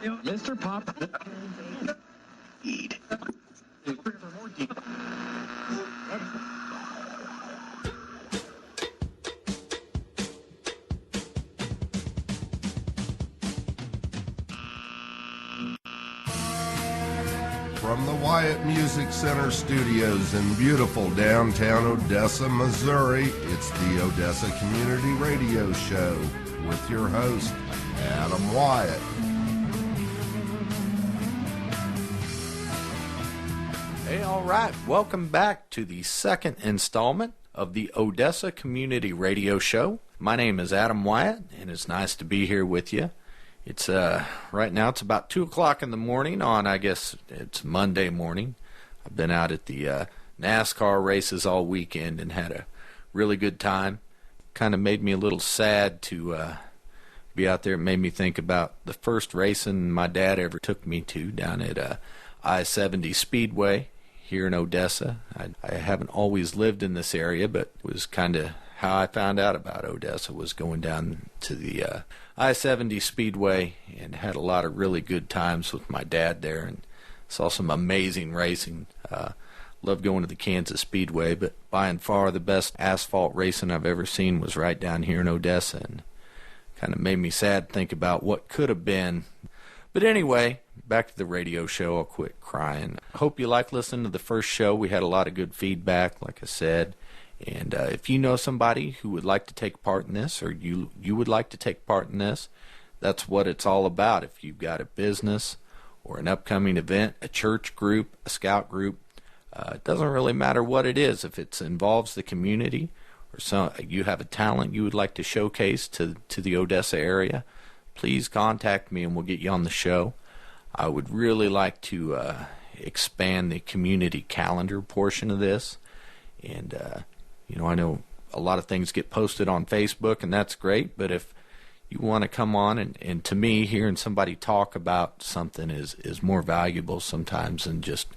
Mr. Pop. Eat. From the Wyatt Music Center studios in beautiful downtown Odessa, Missouri, it's the Odessa Community Radio Show with your host, Adam Wyatt. Hey, all right. Welcome back to the second installment of the Odessa Community Radio Show. My name is Adam Wyatt, and it's nice to be here with you. It's right now it's about 2 o'clock in the morning on, I guess it's Monday morning. I've been out at the NASCAR races all weekend and had a really good time. Kind of made me a little sad to be out there. It made me think about the first racing my dad ever took me to down at I-70 Speedway here in Odessa. I haven't always lived in this area, but it was kind of how I found out about Odessa, was going down to the I-70 Speedway and had a lot of really good times with my dad there and saw some amazing racing. Love going to the Kansas Speedway, but by and far the best asphalt racing I've ever seen was right down here in Odessa, and kind of made me sad to think about what could have been. But anyway, back to the radio show. I'll quit crying. I hope you like listening to the first show. We had a lot of good feedback, like I said. And if you know somebody who would like to take part in this, or you would like to take part in this, that's what it's all about. If you've got a business or an upcoming event, a church group, a scout group, it doesn't really matter what it is. If it involves the community or you have a talent you would like to showcase to the Odessa area, please contact me and we'll get you on the show. I would really like to expand the community calendar portion of this. And I know a lot of things get posted on Facebook, and that's great, but if you want to come on, and to me, hearing somebody talk about something is more valuable sometimes than just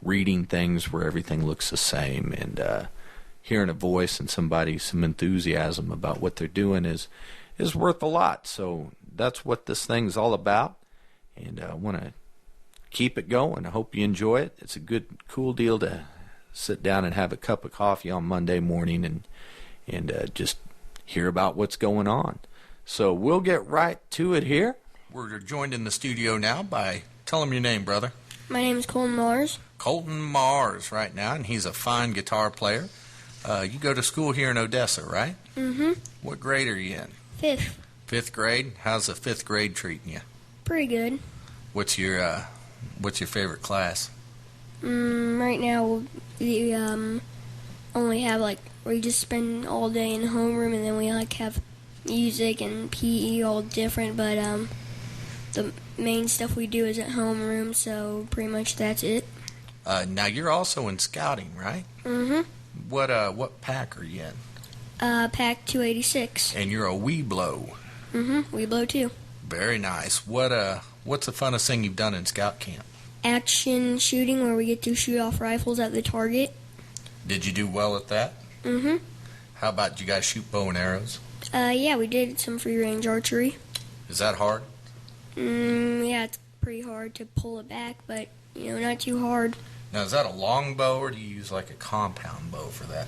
reading things where everything looks the same, and hearing a voice and some enthusiasm about what they're doing is worth a lot. So that's what this thing's all about, and I want to keep it going. I hope you enjoy it. It's a good, cool deal to sit down and have a cup of coffee on Monday morning and just hear about what's going on. So we'll get right to it here. We're joined in the studio now by, tell him your name, brother. My name is Colton Mars. Colton Mars right now, and he's a fine guitar player. You go to school here in Odessa, right? Mm-hmm. What grade are you in? Fifth. Fifth grade? How's the fifth grade treating you? Pretty good. What's your favorite class? Right now we only have we just spend all day in the homeroom, and then we have music and PE all different, but the main stuff we do is at homeroom, so pretty much that's it. Now you're also in scouting, right? Mm-hmm. What pack are you in? Pack 286. And you're a Weeblo. Mm-hmm. Weeblo too. Very nice. What's the funnest thing you've done in scout camp? Action shooting, where we get to shoot off rifles at the target. Did you do well at that? Mm-hmm. How about you guys shoot bow and arrows? Yeah, we did some free range archery. Is that hard? Yeah, it's pretty hard to pull it back, but not too hard. Now, is that a long bow, or do you use a compound bow for that?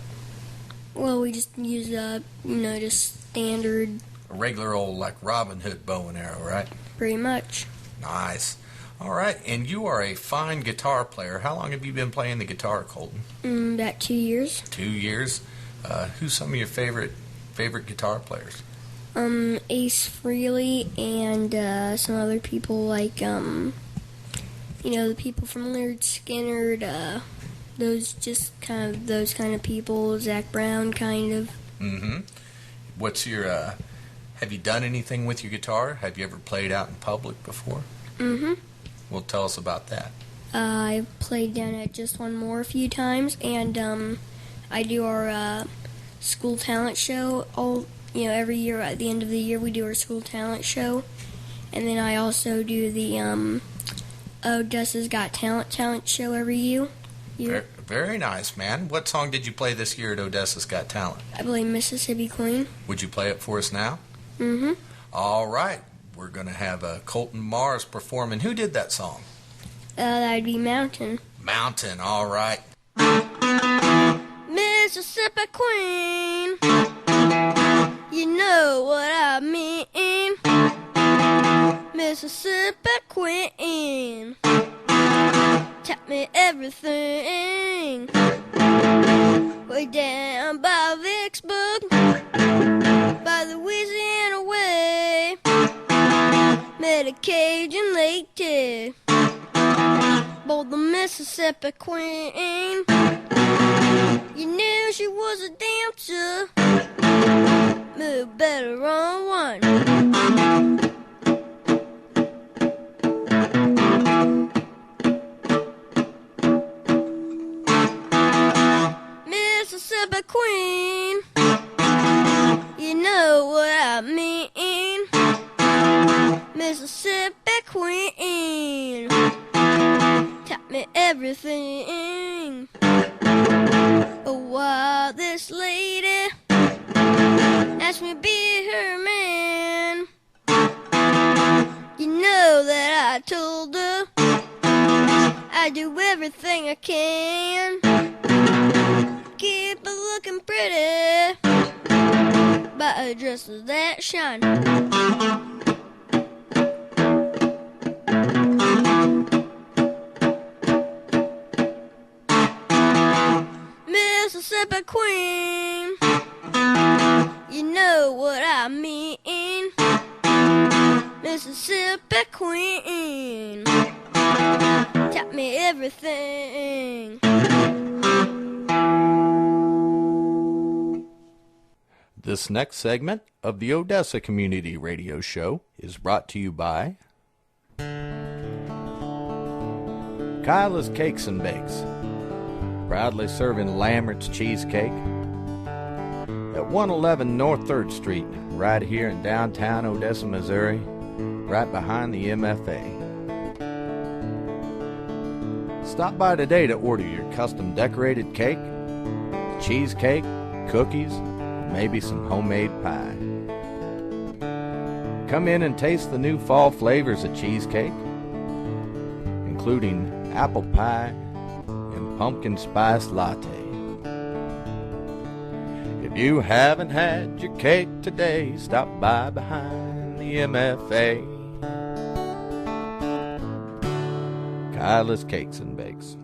Well, we just use just standard. A regular old Robin Hood bow and arrow, right? Pretty much. Nice. All right, and you are a fine guitar player. How long have you been playing the guitar, Colton? About 2 years. 2 years. Who's some of your favorite guitar players? Ace Frehley and some other people the people from Lynyrd Skynyrd, those kind of people, Zach Brown kind of. Mm-hmm. What's your, have you done anything with your guitar? Have you ever played out in public before? Mm-hmm. Well, tell us about that. I played down at Just One More a few times, and I do our school talent show every year. At the end of the year, we do our school talent show, and then I also do the Odessa's Got Talent show every year. Very nice, man. What song did you play this year at Odessa's Got Talent? I play Mississippi Queen. Would you play it for us now? Mm-hmm. All right. we're going to have Colton Mars performing. Who did that song? That'd be Mountain. Mountain, all right. Mississippi Queen, you know what I mean. Mississippi Queen, taught me everything. Way down by Vicksburg, by Louisiana way, met a Cajun lady, bold the Mississippi Queen. You knew she was a dancer, move better on one. Mississippi Queen, you know what I mean. Mississippi Queen, taught me everything. Oh, while this lady asked me to be her man, you know that I told her I do everything I can. Keep her looking pretty by dresses that shine. Mississippi Queen, you know what I mean. Mississippi Queen, taught me everything. This next segment of the Odessa Community Radio Show is brought to you by Kyla's Cakes and Bakes, proudly serving Lambert's Cheesecake at 111 North 3rd Street, right here in downtown Odessa, Missouri, right behind the MFA. Stop by today to order your custom decorated cake, cheesecake, cookies, maybe some homemade pie. Come in and taste the new fall flavors of cheesecake, including apple pie and pumpkin spice latte. If you haven't had your cake today, stop by behind the MFA. Kyla's Cakes and Bakes.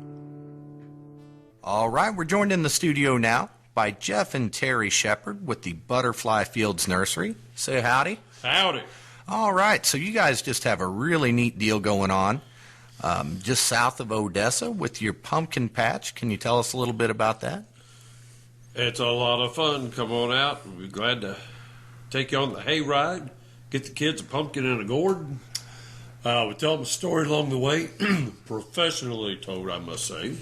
All right, we're joined in the studio now by Jeff and Terry Shepard with the Butterfly Fields Nursery. Say howdy. Howdy. All right, so you guys just have a really neat deal going on just south of Odessa with your pumpkin patch. Can you tell us a little bit about that? It's a lot of fun. Come on out. We'll be glad to take you on the hay ride, get the kids a pumpkin and a gourd. We tell them a story along the way, professionally told, I must say.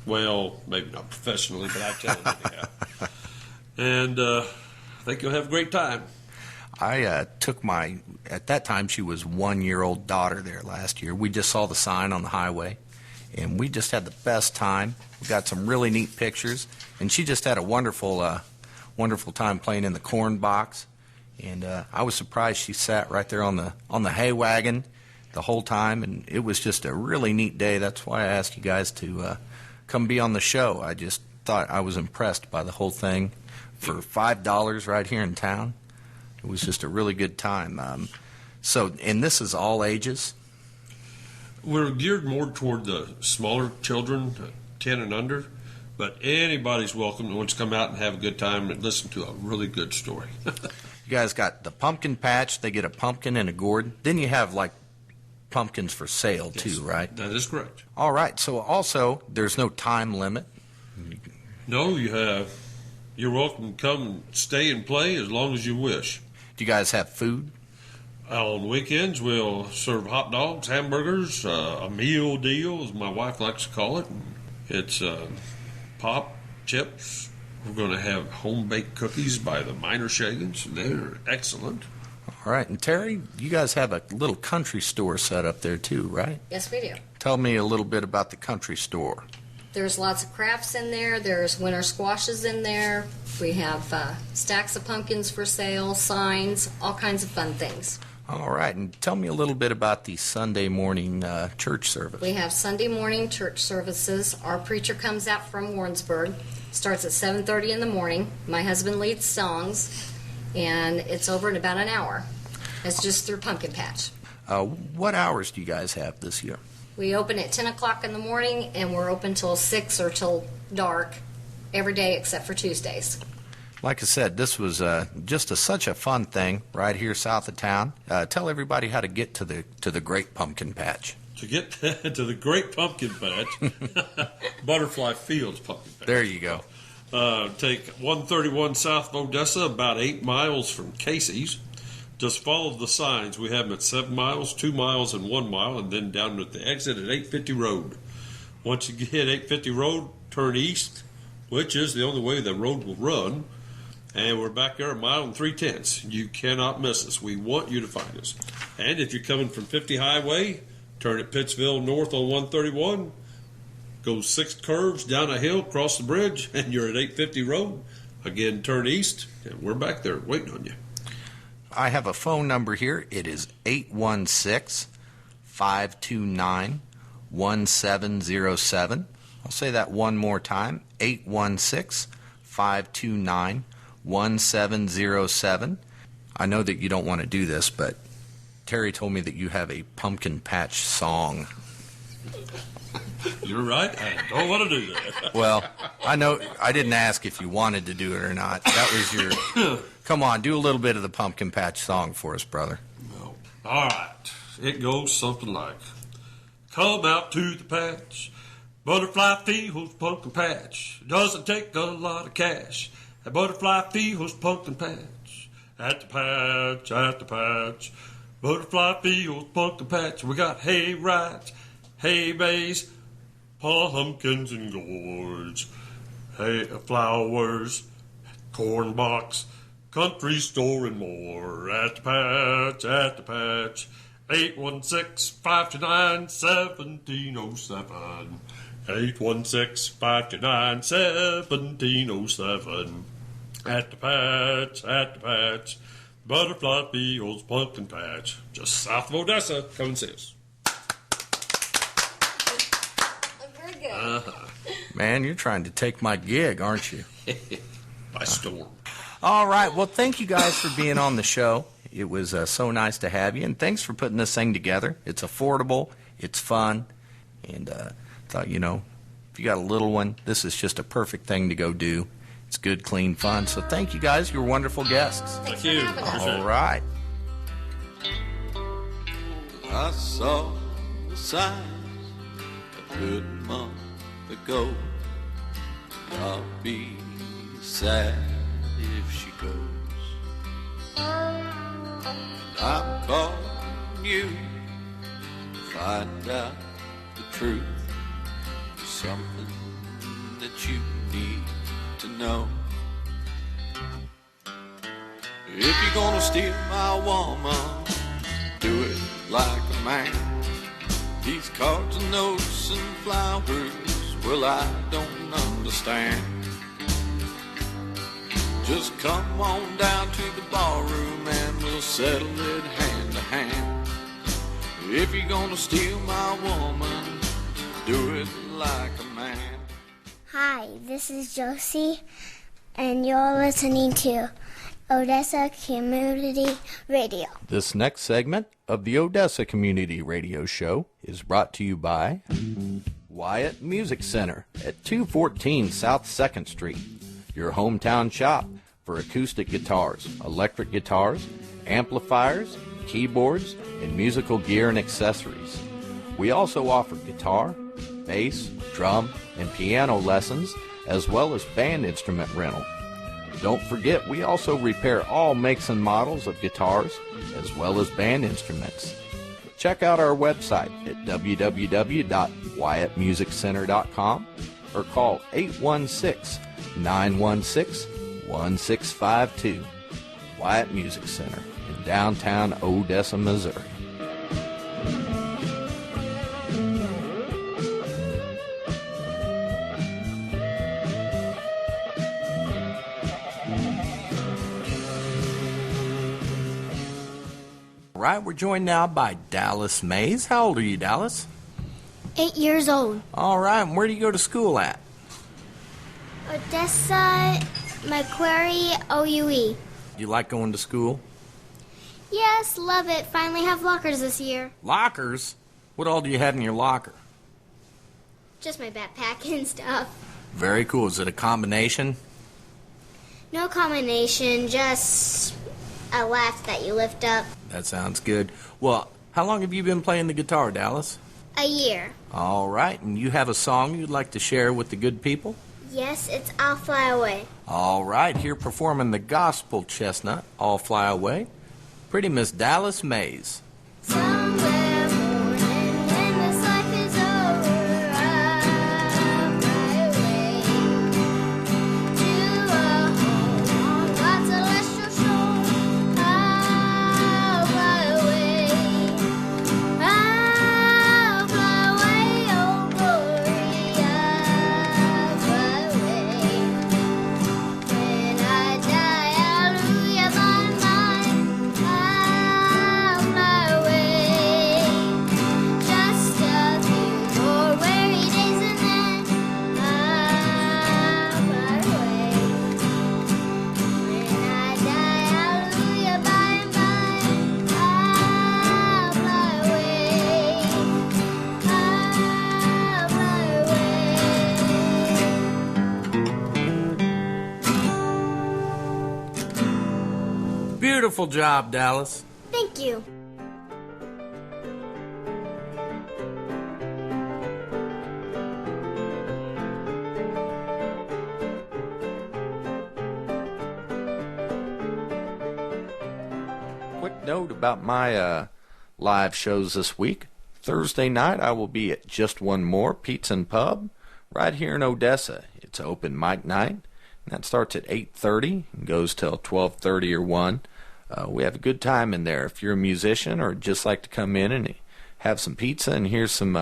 Well, maybe not professionally, but I tell them anyhow. And I think you'll have a great time. I took at that time she was 1-year-old daughter there last year. We just saw the sign on the highway, and we just had the best time. We got some really neat pictures, and she just had a wonderful time playing in the corn box. And I was surprised she sat right there on the hay wagon the whole time, and it was just a really neat day. That's why I asked you guys to come be on the show. I just thought I was impressed by the whole thing for $5 right here in town. It was just a really good time. And this is all ages? We're geared more toward the smaller children, 10 and under, but anybody's welcome that wants to come out and have a good time and listen to a really good story. You guys got the pumpkin patch. They get a pumpkin and a gourd. Then you have, like, pumpkins for sale, Yes, too, right? That is correct. All right. So also, there's no time limit. No, you're welcome to come and stay and play as long as you wish. Do you guys have food? On weekends, we'll serve hot dogs, hamburgers, a meal deal, as my wife likes to call it. It's pop, chips. We're going to have home-baked cookies by the Minor Shagans. They're excellent. All right. And Terry, you guys have a little country store set up there, too, right? Yes, we do. Tell me a little bit about the country store. There's lots of crafts in there. There's winter squashes in there. We have stacks of pumpkins for sale, signs, all kinds of fun things. All right, and tell me a little bit about the Sunday morning church service. We have Sunday morning church services. Our preacher comes out from Warrensburg, starts at 7:30 in the morning. My husband leads songs, and it's over in about an hour. It's just through Pumpkin Patch. What hours do you guys have this year? We open at 10 o'clock in the morning, and we're open till 6 or till dark every day except for Tuesdays. Like I said, this was just such a fun thing right here south of town. Tell everybody how to get to the Great Pumpkin Patch. To get to the Great Pumpkin Patch, Butterfly Fields Pumpkin Patch. There you go. Take 131 south of Odessa, about 8 miles from Casey's. Just follow the signs. We have them at 7 miles, 2 miles, and 1 mile, and then down at the exit at 850 Road. Once you hit 850 Road, turn east, which is the only way the road will run. And we're back there a mile and 3/10. You cannot miss us. We want you to find us. And if you're coming from 50 Highway, turn at Pittsville North on 131, go 6 curves down a hill, cross the bridge, and you're at 850 Road. Again, turn east, and we're back there waiting on you. I have a phone number here. It is 816-529-1707. I'll say that one more time, 816-529-1707. I know that you don't want to do this, but Terry told me that you have a pumpkin patch song. You're right. I don't want to do that. Well, I know I didn't ask if you wanted to do it or not. That was your... Come on, do a little bit of the pumpkin patch song for us, brother. No. All right. It goes something like, come out to the patch, Butterfly Fields Pumpkin Patch. Doesn't take a lot of cash. At Butterfly Fields Pumpkin Patch. At the patch, at the patch. Butterfly Fields Pumpkin Patch. We got hay rides, hay bays, pumpkins and gourds, hay flowers, corn box, country store and more. At the patch, at the patch. 816-529-1707. 816-529-1707. At the patch, at the patch. Butterfly Fields Pumpkin Patch. Just south of Odessa. Come and see us. Very good. Man, you're trying to take my gig, aren't you? By storm. All right. Well, thank you guys for being on the show. It was so nice to have you, and thanks for putting this thing together. It's affordable, it's fun, and thought, if you got a little one, this is just a perfect thing to go do. It's good, clean fun. So thank you guys. You're wonderful guests. Thank you. All right. I saw the signs a good month ago. I'll be sad if she goes. I'm calling you to find out the truth. Something that you need to know. If you're gonna steal my woman, do it like a man. These cards and notes and flowers, well, I don't understand. Just come on down to the ballroom and we'll settle it hand to hand. If you're gonna steal my woman, do it like a man. Hi, this is Josie, and you're listening to Odessa Community Radio. This next segment of the Odessa Community Radio Show is brought to you by Wyatt Music Center at 214 South 2nd Street, your hometown shop for acoustic guitars, electric guitars, amplifiers, keyboards, and musical gear and accessories. We also offer guitar, bass, drum, and piano lessons, as well as band instrument rental. Don't forget, we also repair all makes and models of guitars, as well as band instruments. Check out our website at www.wyattmusiccenter.com or call 816-916-1652. Wyatt Music Center in downtown Odessa, Missouri. All right, we're joined now by Dallas Mays. How old are you, Dallas? 8 years old. All right, and where do you go to school at? Odessa, Macquarie, OUE. You like going to school? Yes, love it. Finally have lockers this year. Lockers? What all do you have in your locker? Just my backpack and stuff. Very cool. Is it a combination? No combination, just a latch that you lift up. That sounds good. Well, how long have you been playing the guitar, Dallas? A year. All right, and you have a song you'd like to share with the good people? Yes, it's I'll Fly Away. All right, here performing the gospel chestnut, I'll Fly Away, pretty Miss Dallas Mays. Somewhere morning when this life is over, I'll fly away to a home on God's celestial shore. I'll fly away. I'll fly away, oh glory. I'll fly away. When I die, hallelujah, by and by, I'll fly away. Just a few more weary days and then I'll fly away. When I die, hallelujah, by and by, I'll fly away. I'll fly away. Beautiful job, Dallas. Thank you. Quick note about my live shows this week. Thursday night I will be at Just One More Pizza and Pub right here in Odessa. It's open mic night, and that starts at 8:30 and goes till 12:30 or 1. We have a good time in there. If you're a musician or just like to come in and have some pizza and hear some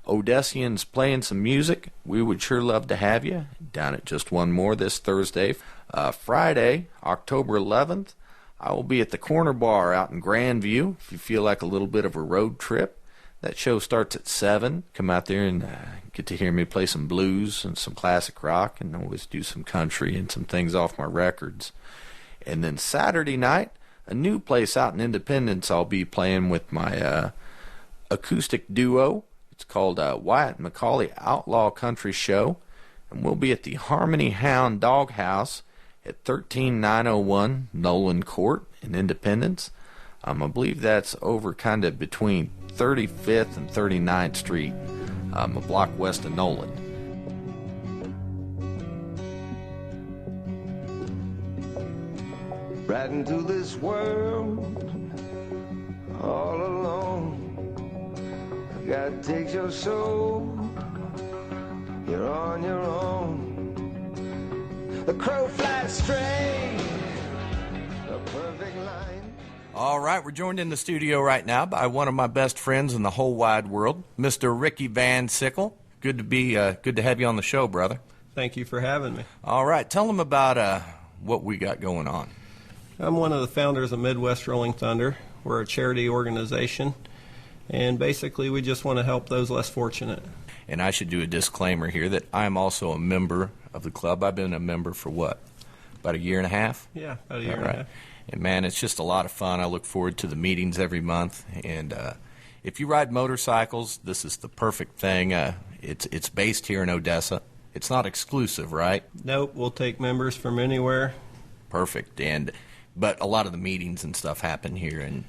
Odessians playing some music, we would sure love to have you down at Just One More this Thursday. Friday, October 11th, I will be at the Corner Bar out in Grandview. If you feel like a little bit of a road trip, that show starts at 7. Come out there and get to hear me play some blues and some classic rock, and always do some country and some things off my records. And then Saturday night, a new place out in Independence, I'll be playing with my acoustic duo. It's called Wyatt and McCauley Outlaw Country Show, and we'll be at the Harmony Hound Doghouse at 13901 Nolan Court in Independence. I believe that's over kind of between 35th and 39th Street, a block west of Nolan. Riding through this world all alone. God takes your soul, you're on your own. The crow flies straight, a perfect line. All right, we're joined in the studio right now by one of my best friends in the whole wide world, Mr. Ricky Van Sickle. Good to have you on the show, brother. Thank you for having me. All right, tell them about what we got going on. I'm one of the founders of Midwest Rolling Thunder. We're a charity organization, and basically we just want to help those less fortunate. And I should do a disclaimer here that I am also a member of the club. I've been a member for what, about a year and a half? Yeah, about a year and a half. And man, it's just a lot of fun. I look forward to the meetings every month. And if you ride motorcycles, this is the perfect thing. It's based here in Odessa. It's not exclusive, right? Nope, we'll take members from anywhere. Perfect. But a lot of the meetings and stuff happen here in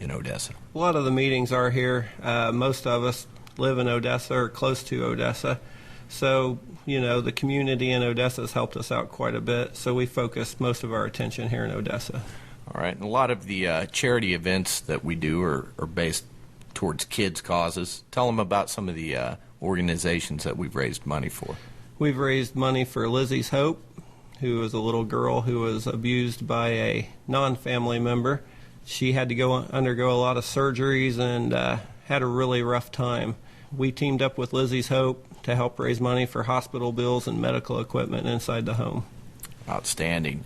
Odessa. A lot of the meetings are here. Most of us live in Odessa or close to Odessa. So, the community in Odessa has helped us out quite a bit. So we focus most of our attention here in Odessa. All right. And a lot of the charity events that we do are based towards kids' causes. Tell them about some of the organizations that we've raised money for. We've raised money for Lizzie's Hope, who was a little girl who was abused by a non-family member. She had to undergo a lot of surgeries and had a really rough time. We teamed up with Lizzie's Hope to help raise money for hospital bills and medical equipment inside the home. Outstanding.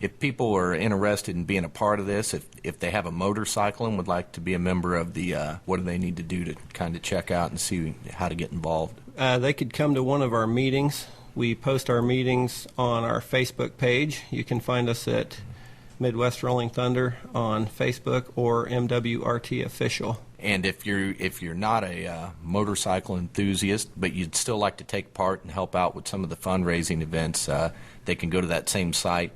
If people are interested in being a part of this, if they have a motorcycle and would like to be a member of the, what do they need to do to kind of check out and see how to get involved? They could come to one of our meetings. We post our meetings on our Facebook page. You can find us at Midwest Rolling Thunder on Facebook or MWRT Official. And if you're not a motorcycle enthusiast, but you'd still like to take part and help out with some of the fundraising events, they can go to that same site,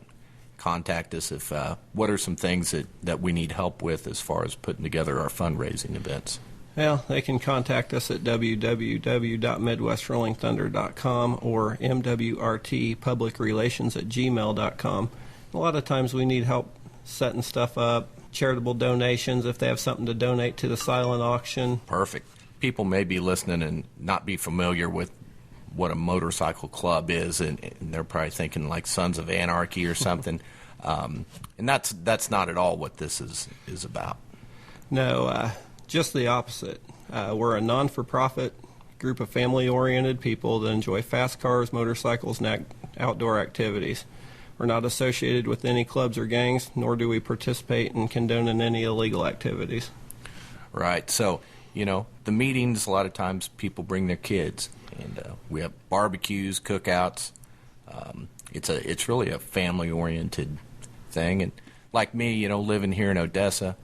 contact us if what are some things that we need help with as far as putting together our fundraising events. Well, they can contact us at www.midwestrolling.thunder.com or mwrtpublicrelations@gmail.com. A lot of times we need help setting stuff up, charitable donations if they have something to donate to the silent auction. Perfect. People may be listening and not be familiar with what a motorcycle club is, and they're probably thinking like Sons of Anarchy or something. And that's not at all what this is about. No, just the opposite. We're a non-for-profit group of family-oriented people that enjoy fast cars, motorcycles, and outdoor activities. We're not associated with any clubs or gangs, nor do we participate and condone in any illegal activities. Right. So, the meetings, a lot of times people bring their kids, and we have barbecues, cookouts. It's really a family-oriented thing. And like me, living here in Odessa,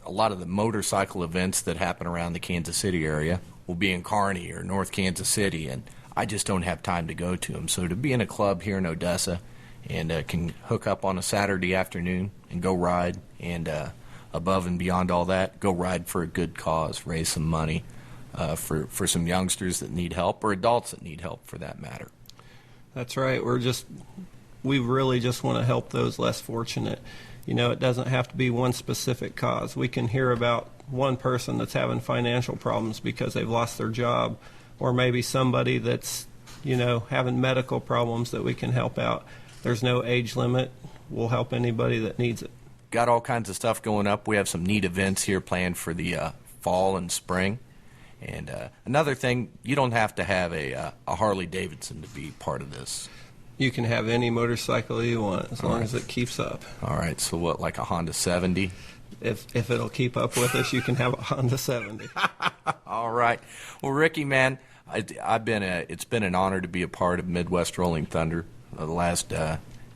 a lot of the motorcycle events that happen around the Kansas City area will be in Kearney or North Kansas City, and I just don't have time to go to them. So to be in a club here in Odessa and can hook up on a Saturday afternoon and go ride, and above and beyond all that, go ride for a good cause, raise some money for some youngsters that need help, or adults that need help for that matter. That's right. We really just want to help those less fortunate. It doesn't have to be one specific cause. We can hear about one person that's having financial problems because they've lost their job, or maybe somebody that's, having medical problems that we can help out. There's no age limit. We'll help anybody that needs it. Got all kinds of stuff going up. We have some neat events here planned for the fall and spring. And another thing, you don't have to have a Harley Davidson to be part of this. You can have any motorcycle you want as long as it keeps up. All right, so what, like a Honda 70? If it'll keep up with us, you can have a Honda 70. All right. Well, Ricky, man, it's been an honor to be a part of Midwest Rolling Thunder. The last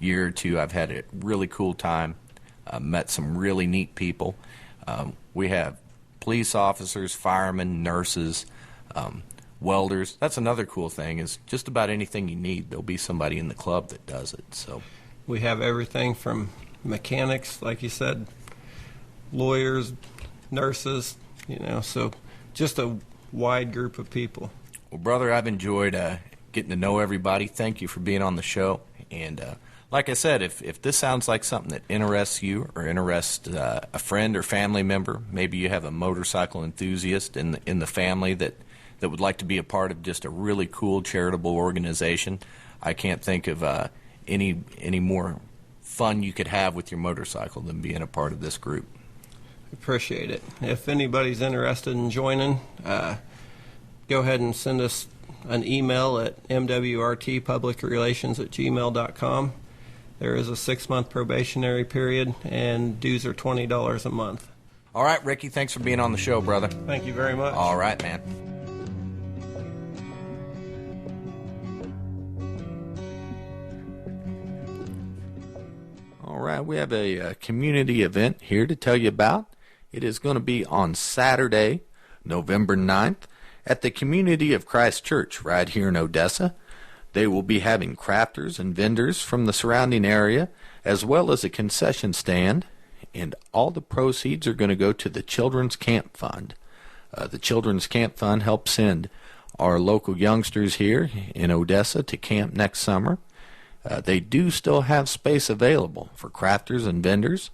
year or two, I've had a really cool time. Met some really neat people. We have police officers, firemen, nurses, welders. That's another cool thing, is just about anything you need, there'll be somebody in the club that does it. So we have everything from mechanics, like you said, lawyers, nurses, so just a wide group of people. Well, brother, I've enjoyed getting to know everybody. Thank you for being on the show. And like I said, if this sounds like something that interests you or interests a friend or family member, maybe you have a motorcycle enthusiast in the family that would like to be a part of just a really cool charitable organization, I can't think of any more fun you could have with your motorcycle than being a part of this group. Appreciate it. If anybody's interested in joining, go ahead and send us an email at mwrtpublicrelations@gmail.com. There is a 6-month probationary period, and dues are $20 a month. All right, Ricky, thanks for being on the show, brother. Thank you very much. All right, man. All right, we have a community event here to tell you about. It is going to be on Saturday, November 9th, at the Community of Christ Church right here in Odessa. They will be having crafters and vendors from the surrounding area, as well as a concession stand, and all the proceeds are going to go to the Children's Camp Fund. The Children's Camp Fund helps send our local youngsters here in Odessa to camp next summer. They do still have space available for crafters and vendors,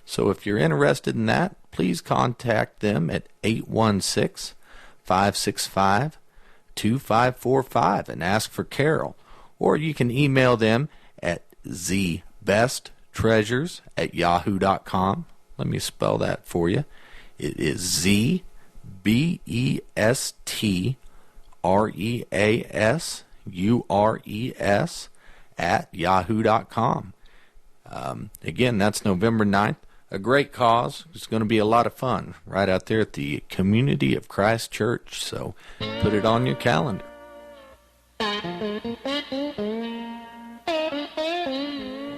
so if you're interested in that, please contact them at 816-565-2545 and ask for Carol, or you can email them at zbesttreasures@yahoo.com. Let me spell that for you. It is ZBESTREASURES @yahoo.com. Again, that's November 9th. A great cause. It's going to be a lot of fun right out there at the Community of Christ Church. So put it on your calendar.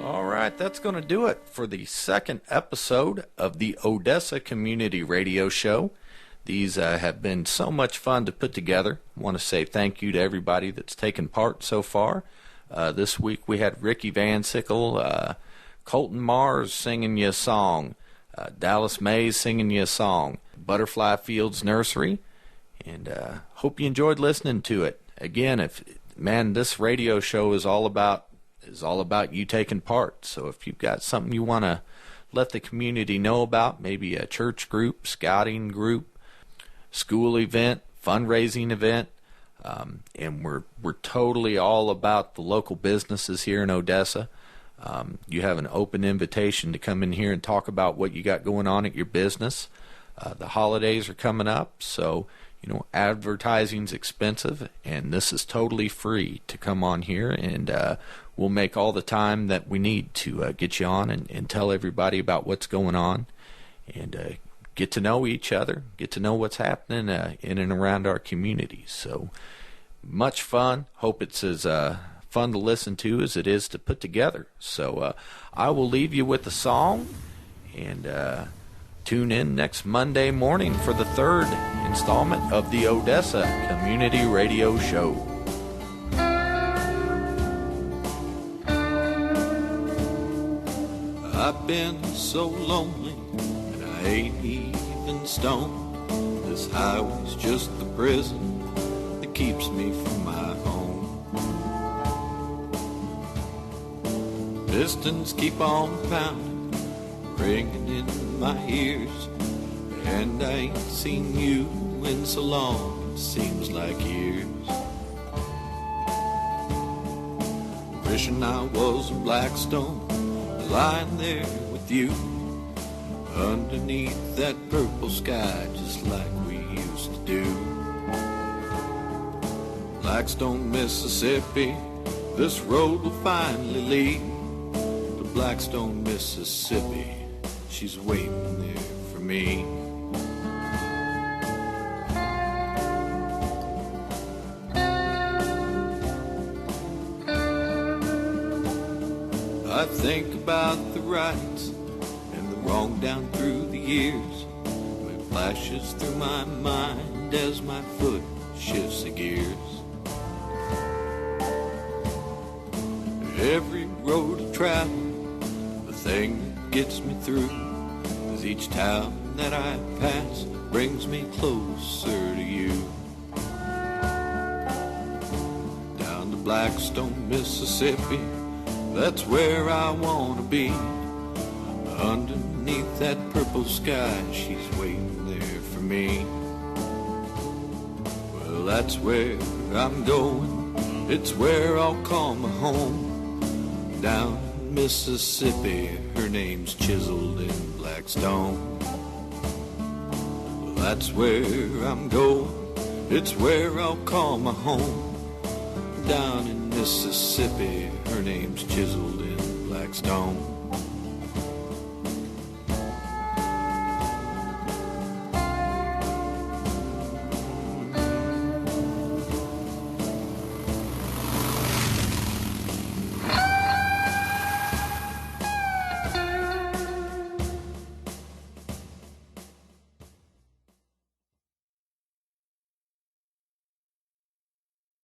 All right, that's going to do it for the second episode of the Odessa Community Radio Show. These have been so much fun to put together. I want to say thank you to everybody that's taken part so far. This week we had Ricky Van Sickle, Colton Mars singing you a song, Dallas Mays singing you a song, Butterfly Fields Nursery, and hope you enjoyed listening to it. Again, this radio show is all about you taking part. So if you've got something you want to let the community know about, maybe a church group, scouting group, school event, fundraising event, and we're totally all about the local businesses here in Odessa. You have an open invitation to come in here and talk about what you got going on at your business. The holidays are coming up, so advertising's expensive, and this is totally free to come on here, and we'll make all the time that we need to get you on and tell everybody about what's going on, and get to know each other, get to know what's happening in and around our community. So much fun. Hope it's as fun to listen to as it is to put together. So I will leave you with a song, and tune in next Monday morning for the third installment of the Odessa Community Radio Show. I've been so lonely and I ain't even stoned. This highway's just the prison that keeps me from my home. Pistons keep on pounding, ringing in my ears, and I ain't seen you in so long, it seems like years. Wishing I was in Blackstone, lying there with you, underneath that purple sky, just like we used to do. Blackstone, Mississippi, this road will finally lead to Blackstone, Mississippi. She's waiting there for me. I think about the rights and the wrong down through the years. It flashes through my mind as my foot shifts the gears. Every road I travel, the thing that gets me through, is each town that I pass brings me closer to you. Down to Blackstone, Mississippi, that's where I wanna be. Underneath that purple sky, she's waiting there for me. Well, that's where I'm going, it's where I'll call my home. Down in Mississippi, her name's chiseled in black stone. Well, that's where I'm going, it's where I'll call my home. Down in Mississippi, her name's chiseled in black stone.